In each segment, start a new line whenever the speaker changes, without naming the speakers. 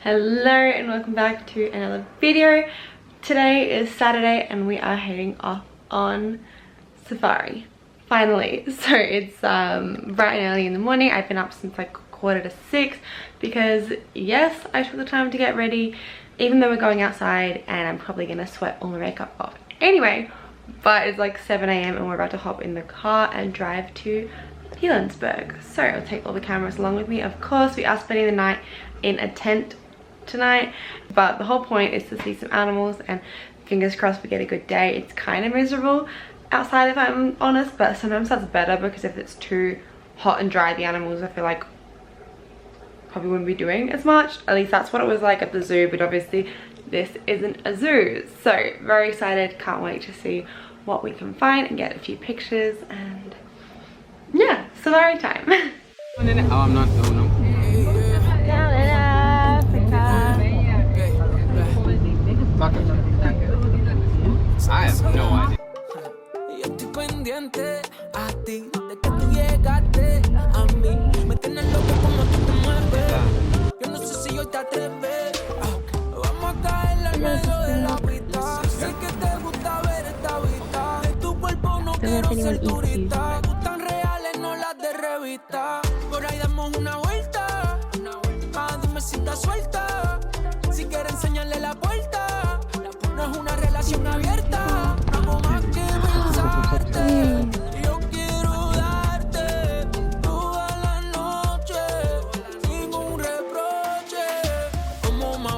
Hello and welcome back to another video. Today is Saturday and we are heading off on safari. Finally. So it's bright and early in the morning. I've been up since like 5:45 because yes, I took the time to get ready even though we're going outside and I'm probably gonna sweat all the makeup off anyway. But it's like 7 AM and we're about to hop in the car and drive to Pilanesberg. So I'll take all the cameras along with me. Of course, we are spending the night in a tent tonight, but the whole point is to see some animals and fingers crossed we get a good day. It's kind of miserable outside if I'm honest, but sometimes that's better because if it's too hot and dry, the animals I feel like probably wouldn't be doing as much. At least that's what it was like at the zoo, but obviously this isn't a zoo. So very excited, can't wait to see what we can find and get a few pictures and yeah, safari time.
Oh, I'm not, no.
Down in Africa.
I have no idea.
Por ahí damos una vuelta, dime si está suelta. Si quieres enseñarle la puerta, no es una relación abierta. Hago más que pensarte. Yo quiero darte toda la noche, ningún reproche.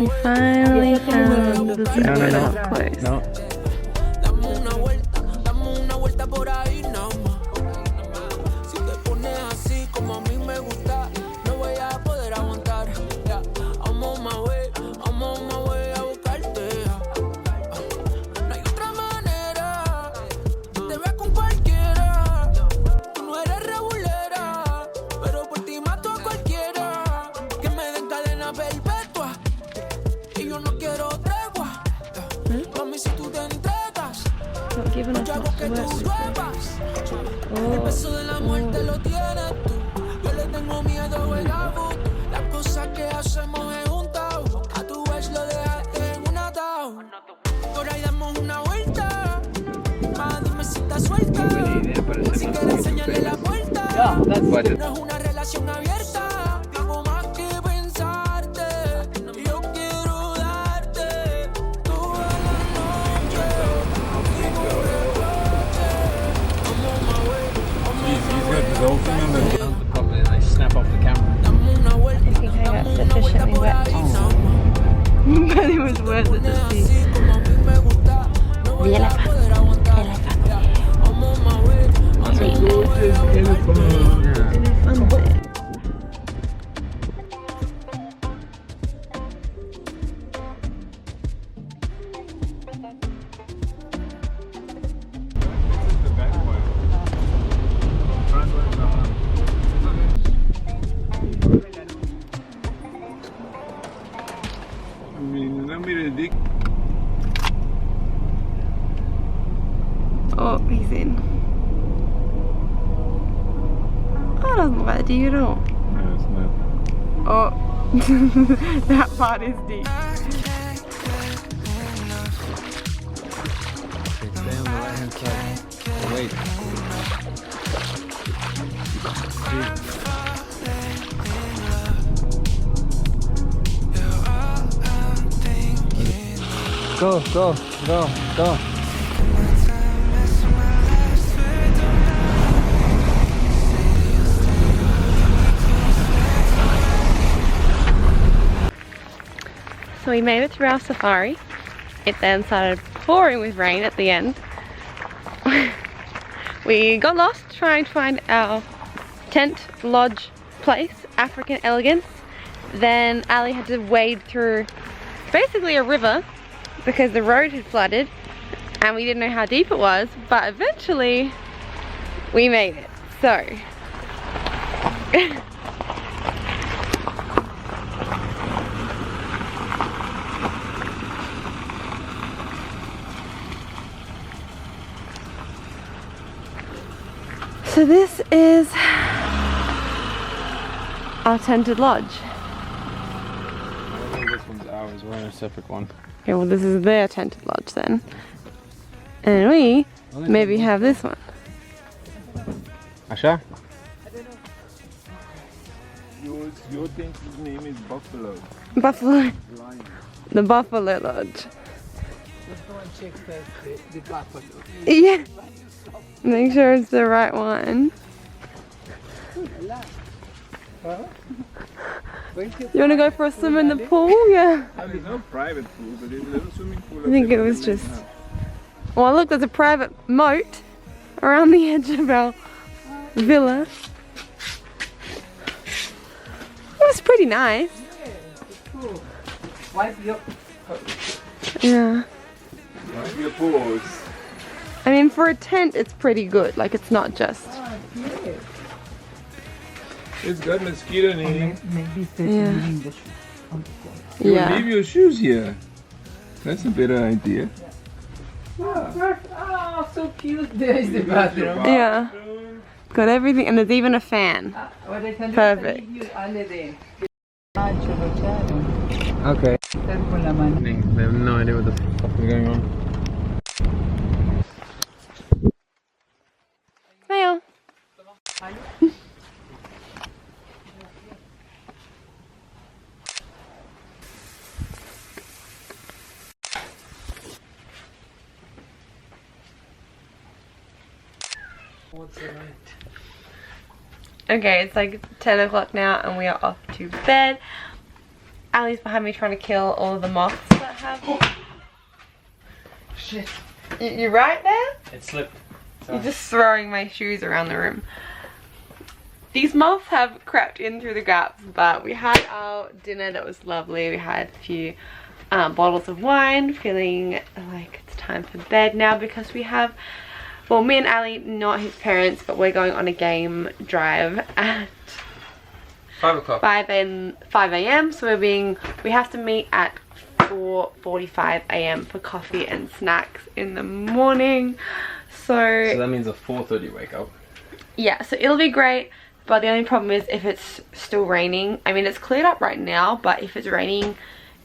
We finally found the zoo place.
No.
Dame una vuelta por ahí, no más. Si te pones así como a mí me gusta, no voy a poder aguantar. Yeah. I'm on my way a buscarte. No hay otra manera, te ves con cualquiera. Tú no eres regulera, pero por ti mato a cualquiera. Que me den cadena perpetua y yo no quiero tregua. Mami, si tú te entregas, yo hago que tú lluevas. El peso de la muerte lo tienes tú. Yo le tengo miedo a 𝒎𝒊𝒄. Las cosas que hacemos es juntado. A tu vez lo dejaste en un ataúd. Por ahí damos una vuelta. Dime si estás suelta. Si quieres enseñarle la puerta. No es una relación abierta. Hago más que pensarte. Yo quiero darte toda la noche. Ningún reproche. I'm on my way.
He's got his old thing on the probably like snap off the camera.
I think I got sufficiently wet. But it was worth it to see. The elephant. Oh, he's in. Oh, doesn't look like deep at all.
No, it's not.
Oh, that part is deep.
Stay on the right hand side. Oh, wait. Go.
So we made it through our safari. It then started pouring with rain at the end. We got lost trying to find our tent lodge place, African Elegance. Then Ali had to wade through basically a river because the road had flooded and we didn't know how deep it was, but eventually we made it. So So this is our tented lodge.
I don't think this because we're in a separate one.
Okay, well this is their tented lodge then. And we maybe have this one.
Asha? Your tent's name is Buffalo.
Buffalo.
Lion.
The Buffalo Lodge.
Let's go and check first the buffalo.
Yeah. Make sure it's the right one. You want to go for a swim in the pool? Yeah.
There's no private pool, but there's a little swimming pool.
I think it was just... Well, look, there's a private moat around the edge of our villa. It was pretty nice.
Cool. Wipe your...
Yeah.
Wipe your paws.
I mean, for a tent, it's pretty good. Like, it's not just...
It's got mosquito netting.
Maybe
Yeah.
leaving the shoes on the floor.
You
Yeah.
leave your shoes here. That's a better idea.
Oh, so cute. There is the bathroom.
Yeah. Got everything, and there's even a fan.
What I can do
Perfect.
is I leave you under there. Cephalopsvrh.
Okay.
Start con la mano.
They have no idea what the fuck is going on.
Smile.
What's the night?
Okay, it's like 10 o'clock now and we are off to bed. Ali's behind me trying to kill all of the moths that have...
Shit.
You right there?
It slipped.
You're just throwing my shoes around the room. These moths have crept in through the gaps, but we had our dinner that was lovely. We had a few bottles of wine, feeling like it's time for bed now because we have... Well, me and Ali, not his parents, but we're going on a game drive at
5 o'clock.
5 a.m. So we have to meet at 4:45 a.m. for coffee and snacks in the morning. So
that means a 4:30 wake up.
yeah, so it'll be great. But the only problem is if it's still raining. I mean, it's cleared up right now, but if it's raining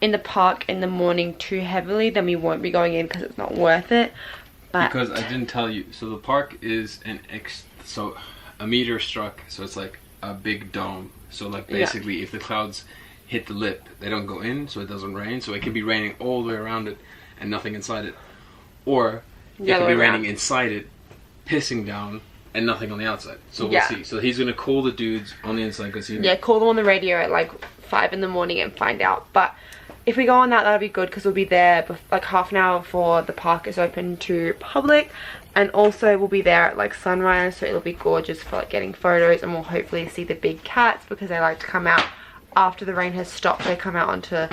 in the park in the morning too heavily, then we won't be going in because it's not worth it. But
because I didn't tell you, so the park is so a meteor struck, so it's like a big dome. So like basically if the clouds hit the lip, they don't go in, so it doesn't rain. So it can be raining all the way around it and nothing inside it. Or it can be raining inside it, pissing down, and nothing on the outside. So we'll see. So he's gonna call the dudes on the inside because he...
Yeah, call them on the radio at like 5 in the morning and find out. But if we go on that, that'll be good because we'll be there like half an hour before the park is open to public. And also we'll be there at like sunrise, so it'll be gorgeous for like getting photos, and we'll hopefully see the big cats because they like to come out after the rain has stopped. They come out onto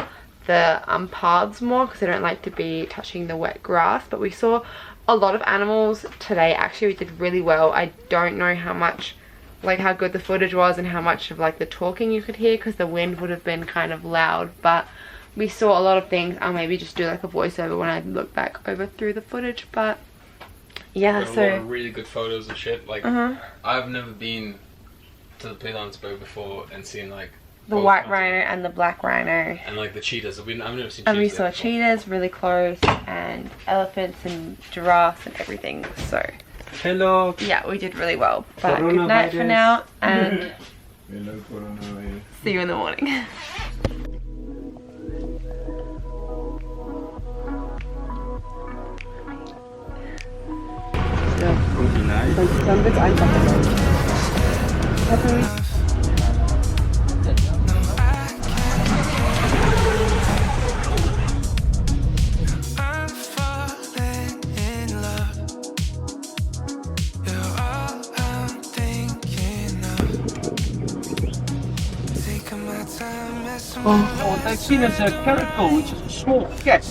the paths more because they don't like to be touching the wet grass. But we saw a lot of animals today. Actually, we did really well. I don't know how much, like how good the footage was and how much of like the talking you could hear because the wind would have been kind of loud, but we saw a lot of things. I'll maybe just do like a voiceover when I look back over through the footage. But yeah,
so
so
a lot of really good photos and shit. Like I've never been to the Pilanesberg before and seen like
the white rhino and the black rhino,
and like the cheetahs. I've never seen cheetahs.
and we saw cheetahs really close, and elephants and giraffes and everything. So
Hello.
yeah, we did really well. But good night for now, and see you in the morning.
Dann wird's einfacher. Oh, they've seen as a �12𝒊𝒄, which is a small cat.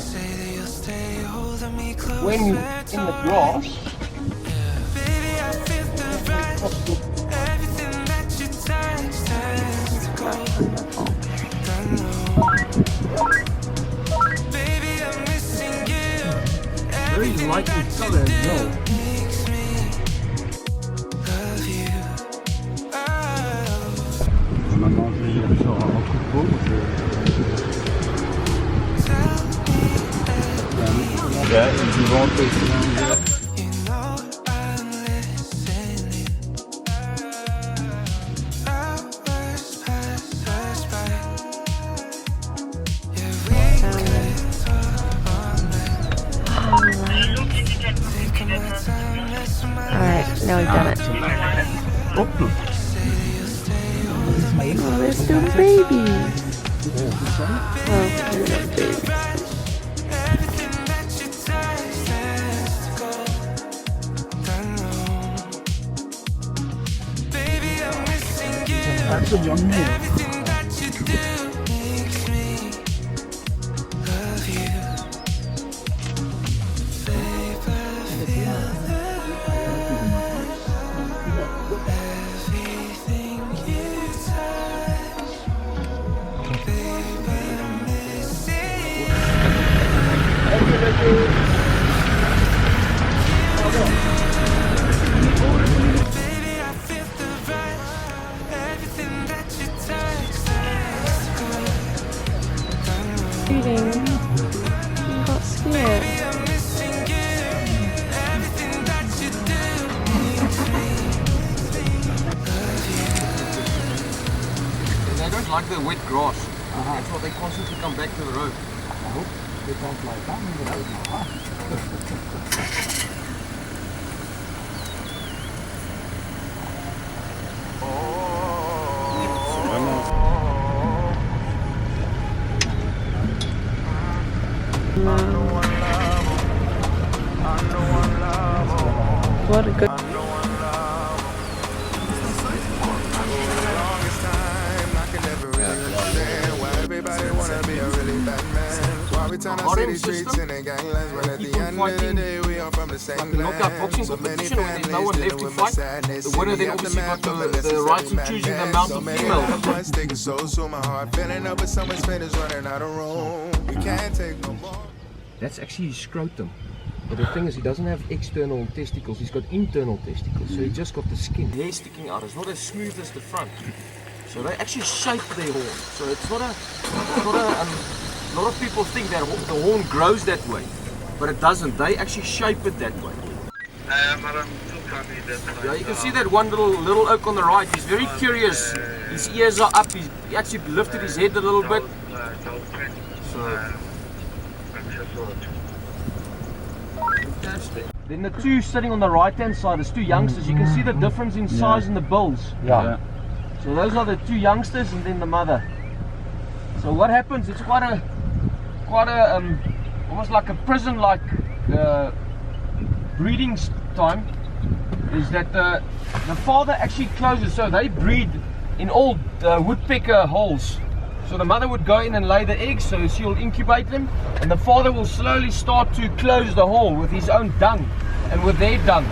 When in the grass, very light in color as well.
Ja, en die woont ook.
You know I'm listening. Hours pass by. Yeah, we could talk all night. Taking my time, that's my
Alright, now we've done it. Oh, there's still babies. Well, they're not babies.
everything that you touch turns to gold. I know. Baby, I'm missing you. Everything that you do makes me love you. Flavor of the everything you touch. Baby, I'm missing you. Baby, I feel the rush. Everything that you touch turns to gold.
Shooting. You got scared.
I'm missing you. Everything that you do makes me love you.
They don't like the wet grass. That's why they constantly come back to the road.
What a good.
Longest time, I can never really understand why everybody wanna be a really bad man. Why we turn our city streets into ganglands, but at the end of the day, we are from the same
Like the knockout boxing
So many
competition where there's no one
families
left to
dealing with
fight.
sadness.
The winner then
Sitting
obviously
at
got
map
the
of
rights of
necessary
choosing the
madness.
amount
So
of
many
female.
other boys taking so my heart filling up with someone's finish running out of room. We can't take no more.
That's actually his scrotum. But the thing is, he doesn't have external testicles, he's got internal testicles. So he just got the skin. Hair sticking out, it's not as smooth as the front. So they actually shape their horn. So it's not a lot of people think that the horn grows that way. But it doesn't, they actually shape it that way. Yeah, you can see that one little oak on the right. He's very curious. His ears are up. He actually lifted his head a little bit. So, fantastic. Then the two sitting on the right hand side, there's two youngsters. You can see the difference in size in the bills.
Ja.
So those are the two youngsters and then the mother. So what happens? It's quite a almost like a prison-like breeding time. Is that the father actually closes, so they breed in old woodpecker holes. So the mother would go in and lay the eggs, so she'll incubate them, and the father will slowly start to close the hole with his own dung and with their dung.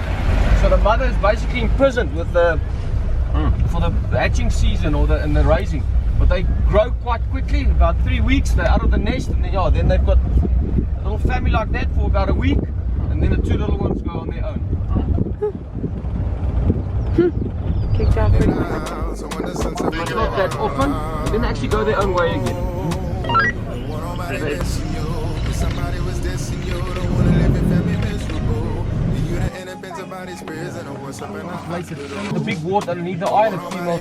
So the mother is basically imprisoned with for the hatching season and the raising. But they grow quite quickly. About 3 weeks they're out of the nest, and then they've got a little family like that for about a week, and then the two little ones go on their own.
Kicked out pretty much.
But not that often. Then they actually go their own way again.
Somebody was dissing you, don't wanna live in family miserable. You done end up in somebody's prison or what's up in the hospital.
The big wart underneath the eye, the female.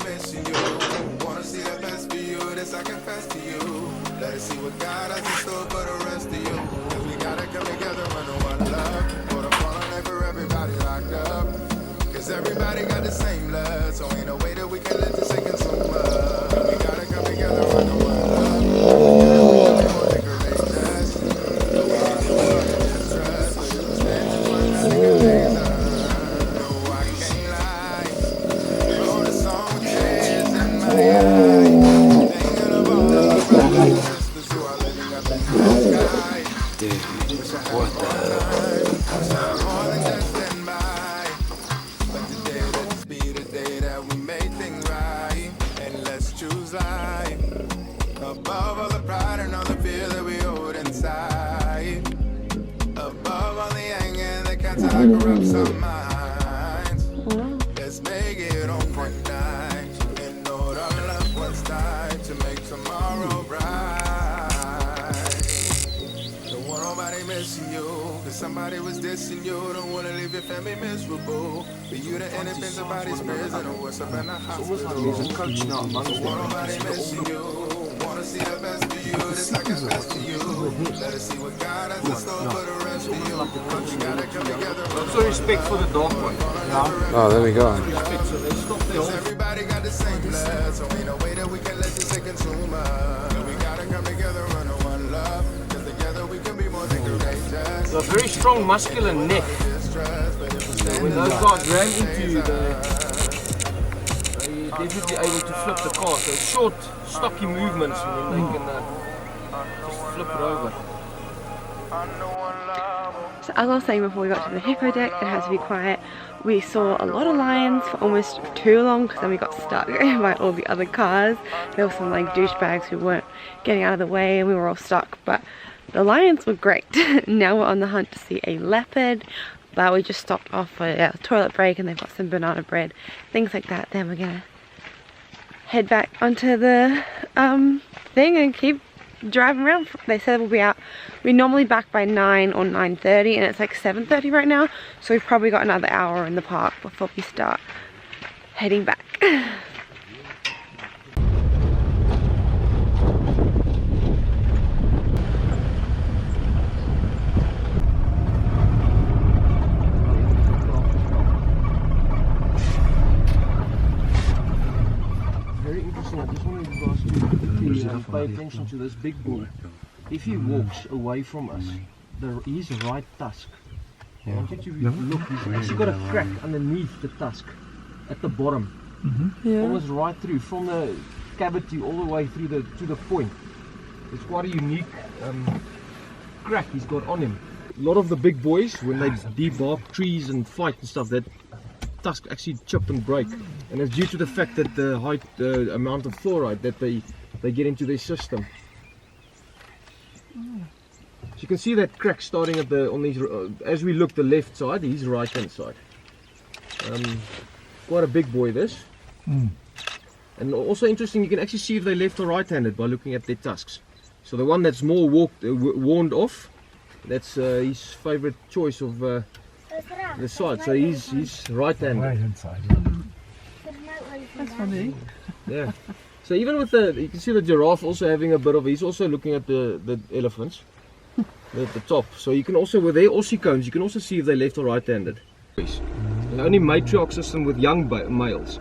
Wanna see the best for you, this I confess to you. Let us see what God has in store for the rest of you. Cause we gotta come together under one love. Put a parlay for everybody locked up. Cause everybody got the same blood, so ain't no way that we can let this thing consume us. We gotta come together under one love. Above all the pride and all the fear that we hold inside. Above all the anger that cancer corrupts our minds. Let's make it on one night. And know our loved ones died to make tomorrow bright. Don't want nobody missing you. Cause
somebody was dissing you. Don't wanna leave your family miserable. But you the end up in somebody's prison or what's up in the hospital.
There's a coach now amongst them.
Nobody missing you. Wanna see the best of you. This like the best of you. Let us see what God has in store for the rest of you. We gotta come together.
Also respect for the dog one.
Oh, there we go.
Respect, so they stop there.
Everybody got the same blood, so ain't no way that we can let this shit consume us. We gotta come together under one love, cause together we can be more than courageous.
A very strong muscular neck. When those guys ran into the, they definitely able to flip the car. So short, stocky movements, and then they can just flip it over.
So as I was saying before we got to the hippo deck, it has to be quiet. We saw a lot of lions for almost too long because then we got stuck by all the other cars. There were some like douchebags who weren't getting out of the way and we were all stuck, but the lions were great. Now we're on the hunt to see a leopard, but we just stopped off for a toilet break and they've got some banana bread, things like that. Then we're gonna head back onto the thing and keep driving around. They said we'll be out, we're normally back by 9 or 9:30 and it's like 7:30 right now, so we've probably got another hour in the park before we start heading back.
Very interesting. I just wanted to ask you to pay attention to this big bull. If he walks away from us, his right tusk, I want you to look, he's actually got a crack underneath the tusk at the bottom, almost right through, from the cavity all the way through to the point. It's quite a unique crack he's got on him. A lot of the big boys, when they debark trees and fight and stuff, that tusk actually chip and break, and it's due to the fact that the high amount of fluoride that they get into their system. So you can see that crack starting at on these, as we look the left side, his right hand side. Quite a big boy this. And also interesting, you can actually see if they're left or right handed by looking at their tusks. So the one that's more worn off, that's his favorite choice of the side. So he's right handed.
Right hand side.
That's funny.
Yeah. So even with you can see the giraffe also having a bit of, he's also looking at the elephants at the top. So you can also, with their ossicones, you can also see if they're left or right handed. The only matriarch system with young males.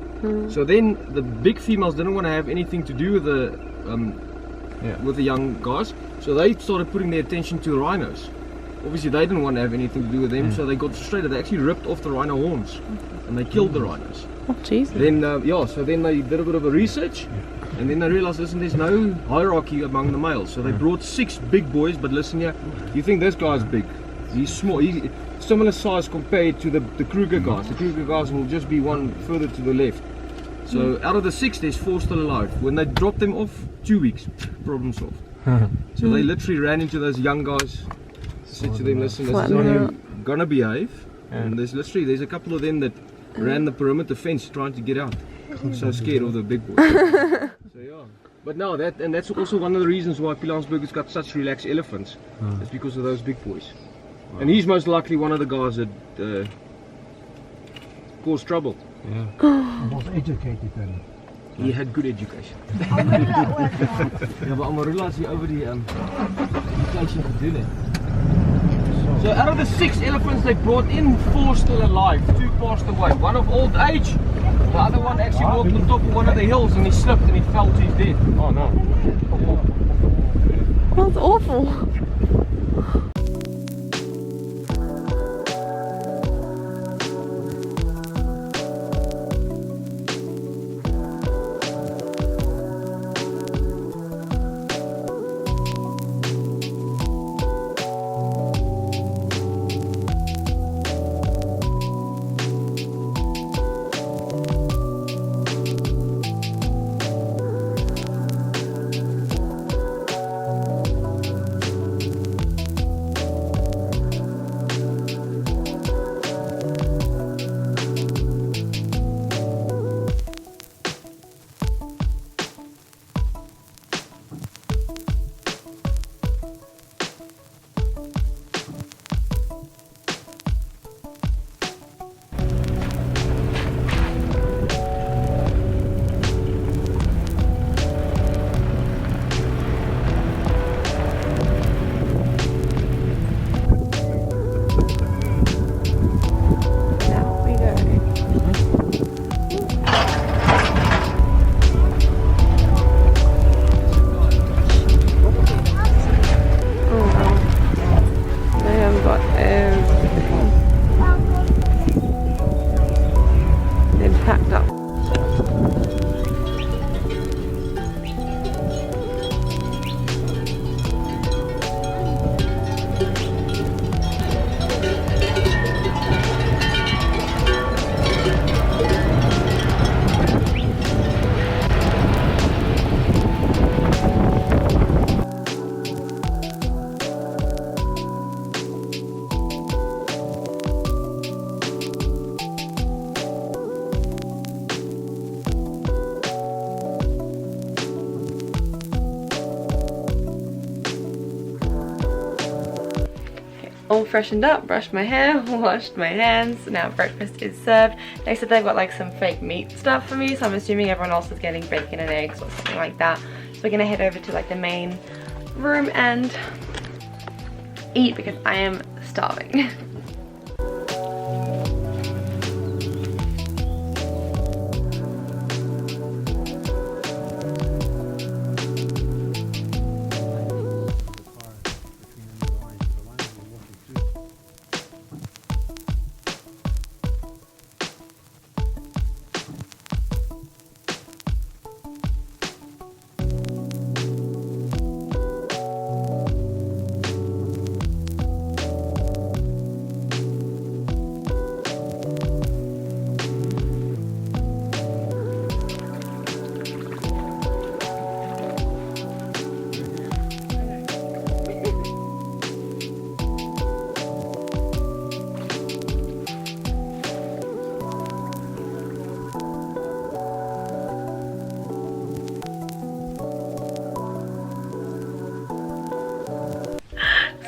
So then the big females didn't want to have anything to do with the young guys. So they started putting their attention to the rhinos. Obviously they didn't want to have anything to do with them, so they got frustrated. They actually ripped off the rhino horns and they killed the rhinos.
Oh jeez.
Then so then they did a bit of a research, and then they realized, listen, there's no hierarchy among the males. So they brought 6 big boys, but listen here, you think this guy's big? He's small. He's similar size compared to the Kruger guys. The Kruger guys will just be one further to the left. So out of the 6, there's 4 still alive. When they dropped them off, 2 weeks, problem solved. So they literally ran into those young guys, said to them, listen, this is how you're gonna behave. And there's a couple of them that ran the perimeter fence trying to get out. So scared of the big boys. So yeah. But no, that's also one of the reasons why Pilanesberg has got such relaxed elephants. It's because of those big boys. And he's most likely one of the guys that caused trouble.
Yeah. Was educated then.
He had good education. Ja, maar Amarula is hier over die education gedoen het. So out of the 6 elephants they brought in, 4 still alive, 2 passed away. One of old age, the other one actually walked on top of one of the hills and he slipped and he fell to his death. Oh no.
That's awful. all freshened up, brushed my hair, washed my hands. Now breakfast is served. They said they've got like some fake meat stuff for me, so I'm assuming everyone else is getting bacon and eggs or something like that. So we're gonna head over to like the main room and eat because I am starving.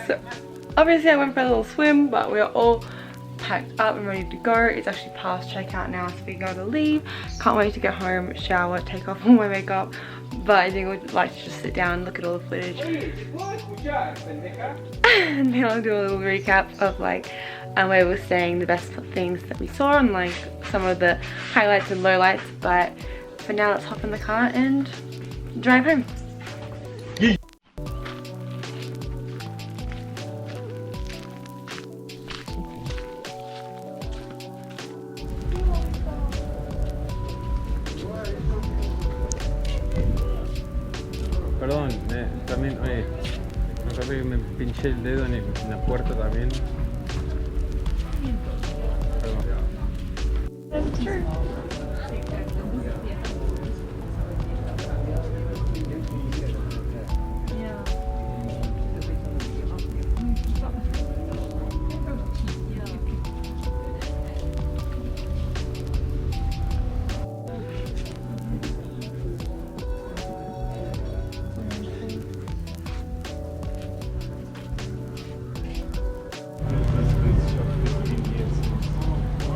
So obviously I went for a little swim, but we're all packed up and ready to go. It's actually past checkout now, so we got to leave. Can't wait to get home, shower, take off all my makeup. But I think we'd like to just sit down and look at all the footage. And then I'll do a little recap of like where we were staying, the best things that we saw, and like some of the highlights and lowlights. But for now, let's hop in the car and drive home.
Perdón, también, oye, no creo que me pinché el dedo en la puerta también. Perdón.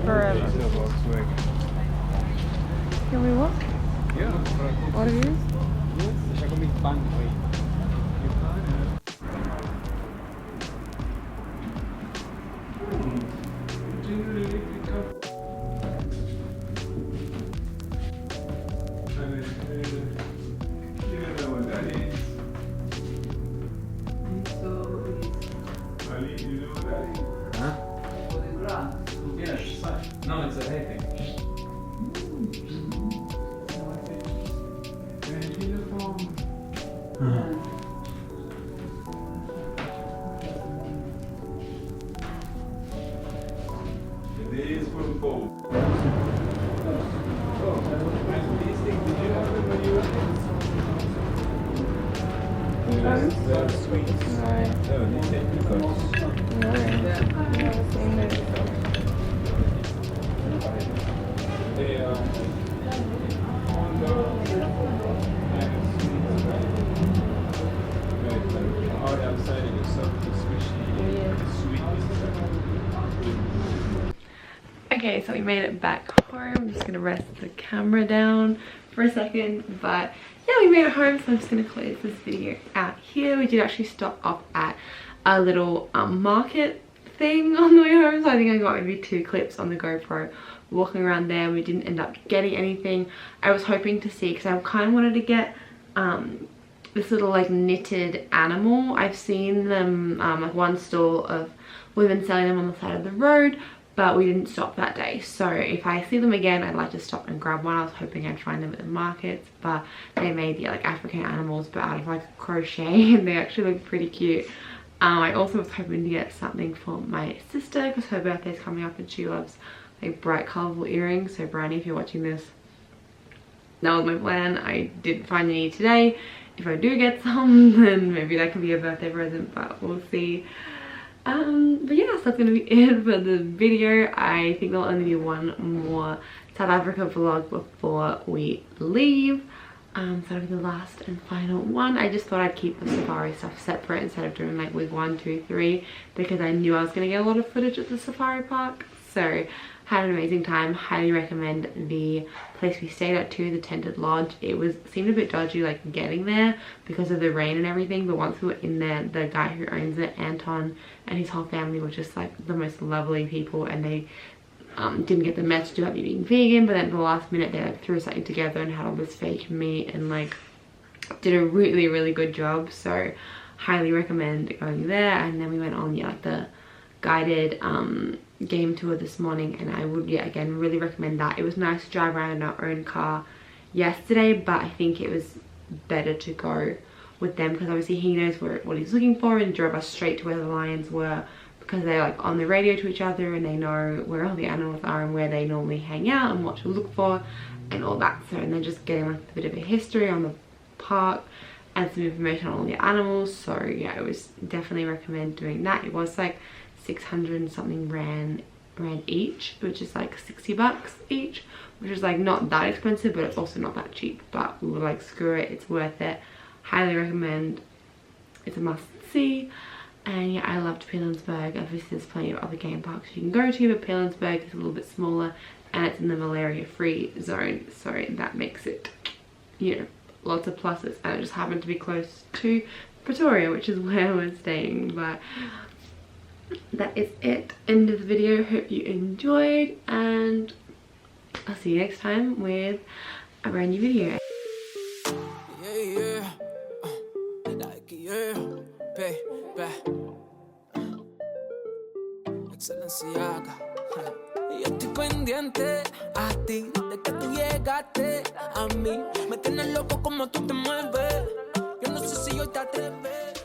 Forever. Can we walk?
Yeah.
What it is?
Ya comí pan hoy.
No, it's a hay thing.
They're sweet. Oh, they take They are on the hard outside and it's soft and squishy, sweet.
Okay, so we made it back home. I'm just gonna rest the camera down for a second, but yeah, we made it home, so I'm just gonna close this video out here. We did actually stop off at a little market thing on the way home, so I think I got maybe 2 clips on the GoPro walking around there. We didn't end up getting anything. I was hoping to see, because I kind of wanted to get this little like knitted animal. I've seen them like one stall of women selling them on the side of the road, but we didn't stop that day. So if I see them again, I'd like to stop and grab one. I was hoping I'd find them at the markets, but they made like African animals but out of like crochet, and they actually look pretty cute. I also was hoping to get something for my sister because her birthday's coming up and she loves like bright colorful earrings. So Bryony, if you're watching this, that was my plan. I didn't find any today. If I do get some, then maybe that can be a birthday present, but we'll see. But yeah, so that's gonna be it for the video. I think there'll only be one more South Africa vlog before we leave. So that'll be the last and final one. I just thought I'd keep the safari stuff separate instead of doing like week 1, 2, 3, because I knew I was going to get a lot of footage at the safari park. So had an amazing time. Highly recommend the place we stayed at too, the tented lodge. It seemed a bit dodgy like getting there because of the rain and everything, but once we were in there, the guy who owns it, Anton, and his whole family were just like the most lovely people, and they didn't get the message about me being vegan, but then at the last minute they like threw something together and had all this fake meat and like did a really good job. So highly recommend going there. And then we went on like the guided game tour this morning, and I would again really recommend that. It was nice to drive around in our own car yesterday, but I think it was better to go with them because obviously he knows what he's looking for, and drove us straight to where the lions were, because they're like on the radio to each other and they know where all the animals are and where they normally hang out and what to look for and all that. So, and then just getting like a bit of a history on the park and some information on all the animals. So yeah, I was definitely recommend doing that. It was like 600 and something rand each, which is like 60 bucks each, which is like not that expensive, but it's also not that cheap. But we were like, screw it, it's worth it. Highly recommend. It's a must see. And yeah, I loved Pilanesberg. Obviously there's plenty of other game parks you can go to, but Pilanesberg is a little bit smaller and it's in the malaria free zone, so that makes it, you know, lots of pluses. And it just happened to be close to Pretoria, which is where we're staying. But that is it. End of the video. Hope you enjoyed, and I'll see you next time with a brand new video.
𝒐𝒊𝒍𝒎𝒅. Y yo estoy pendiente a ti, de que tú llegaste a mí. Me tienes loco como tú te mueves. Yo no sé si hoy te atreves.